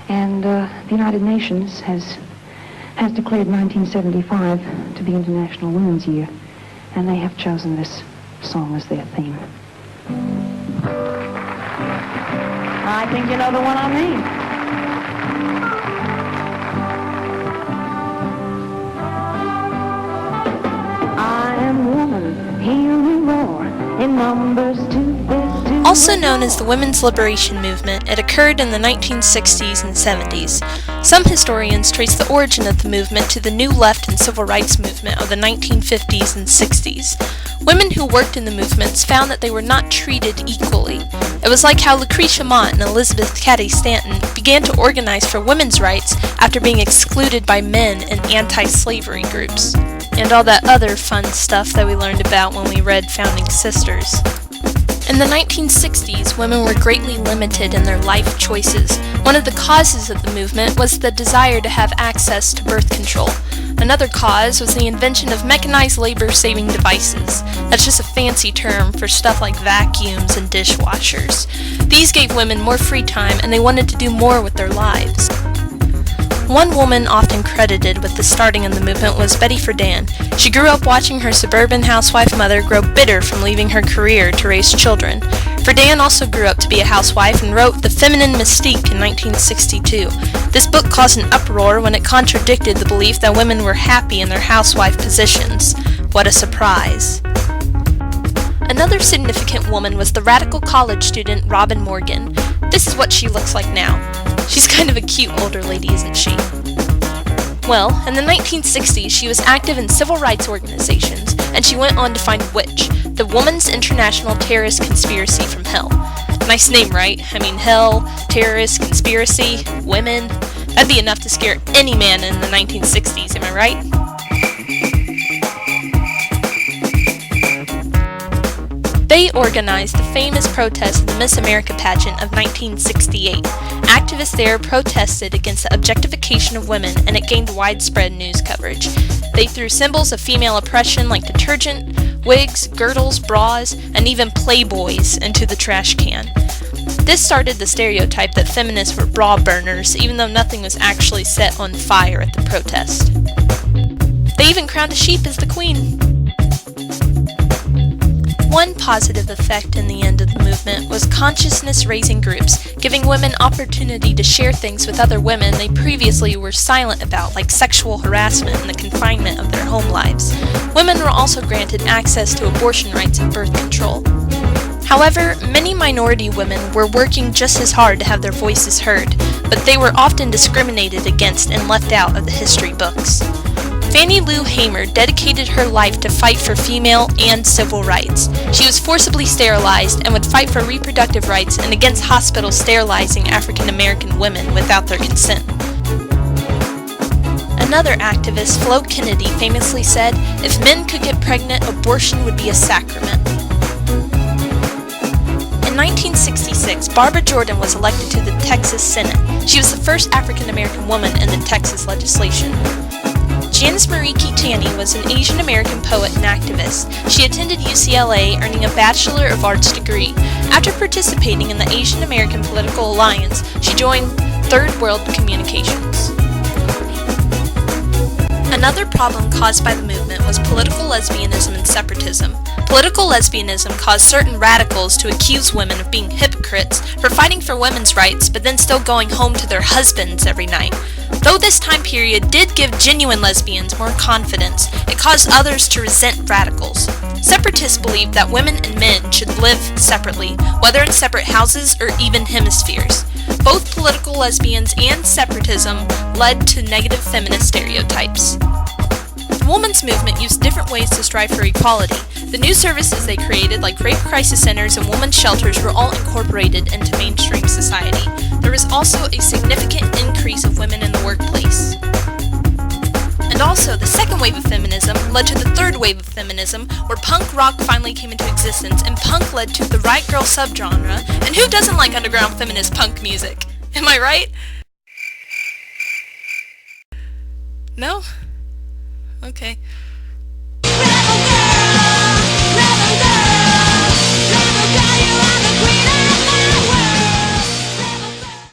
And the United Nations has declared 1975 to be International Women's Year, and they have chosen this song as their theme. I think you know the one I mean. I am woman, hear me roar, in numbers two. Also known as the Women's Liberation Movement, it occurred in the 1960s and 70s. Some historians trace the origin of the movement to the New Left and Civil Rights Movement of the 1950s and 60s. Women who worked in the movements found that they were not treated equally. It was like how Lucretia Mott and Elizabeth Cady Stanton began to organize for women's rights after being excluded by men in anti-slavery groups. And all that other fun stuff that we learned about when we read Founding Sisters. In the 1960s, women were greatly limited in their life choices. One of the causes of the movement was the desire to have access to birth control. Another cause was the invention of mechanized labor-saving devices. That's just a fancy term for stuff like vacuums and dishwashers. These gave women more free time, and they wanted to do more with their lives. One woman often credited with the starting of the movement was Betty Friedan. She grew up watching her suburban housewife mother grow bitter from leaving her career to raise children. Friedan also grew up to be a housewife and wrote The Feminine Mystique in 1962. This book caused an uproar when it contradicted the belief that women were happy in their housewife positions. What a surprise. Another significant woman was the radical college student Robin Morgan. This is what she looks like now. She's kind of a cute older lady, isn't she? Well, in the 1960s, she was active in civil rights organizations, and she went on to find WITCH, the Women's International Terrorist Conspiracy from Hell. Nice name, right? I mean, hell, terrorist, conspiracy, women. That'd be enough to scare any man in the 1960s, am I right? They organized the famous protest of the Miss America pageant of 1968. Activists there protested against the objectification of women, and it gained widespread news coverage. They threw symbols of female oppression like detergent, wigs, girdles, bras, and even Playboys into the trash can. This started the stereotype that feminists were bra burners, even though nothing was actually set on fire at the protest. They even crowned a sheep as the queen. One positive effect in the end of the movement was consciousness-raising groups, giving women opportunity to share things with other women they previously were silent about, like sexual harassment and the confinement of their home lives. Women were also granted access to abortion rights and birth control. However, many minority women were working just as hard to have their voices heard, but they were often discriminated against and left out of the history books. Fannie Lou Hamer dedicated her life to fight for female and civil rights. She was forcibly sterilized and would fight for reproductive rights and against hospitals sterilizing African American women without their consent. Another activist, Flo Kennedy, famously said, "If men could get pregnant, abortion would be a sacrament." In 1966, Barbara Jordan was elected to the Texas Senate. She was the first African American woman in the Texas legislation. Janice Marie Kitani was an Asian American poet and activist. She attended UCLA, earning a Bachelor of Arts degree. After participating in the Asian American Political Alliance, she joined Third World Communications. Another problem caused by the movement was political lesbianism and separatism. Political lesbianism caused certain radicals to accuse women of being hypocrites for fighting for women's rights but then still going home to their husbands every night. Though this time period did give genuine lesbians more confidence, it caused others to resent radicals. Separatists believed that women and men should live separately, whether in separate houses or even hemispheres. Both political lesbians and separatism led to negative feminist stereotypes. The women's movement used different ways to strive for equality. The new services they created, like rape crisis centers and women's shelters, were all incorporated into mainstream society. There was also a significant increase of women in the workplace. And also, the second wave of feminism led to the third wave of feminism, where punk rock finally came into existence, and punk led to the Riot Grrrl subgenre, and who doesn't like underground feminist punk music? Am I right? No? Okay.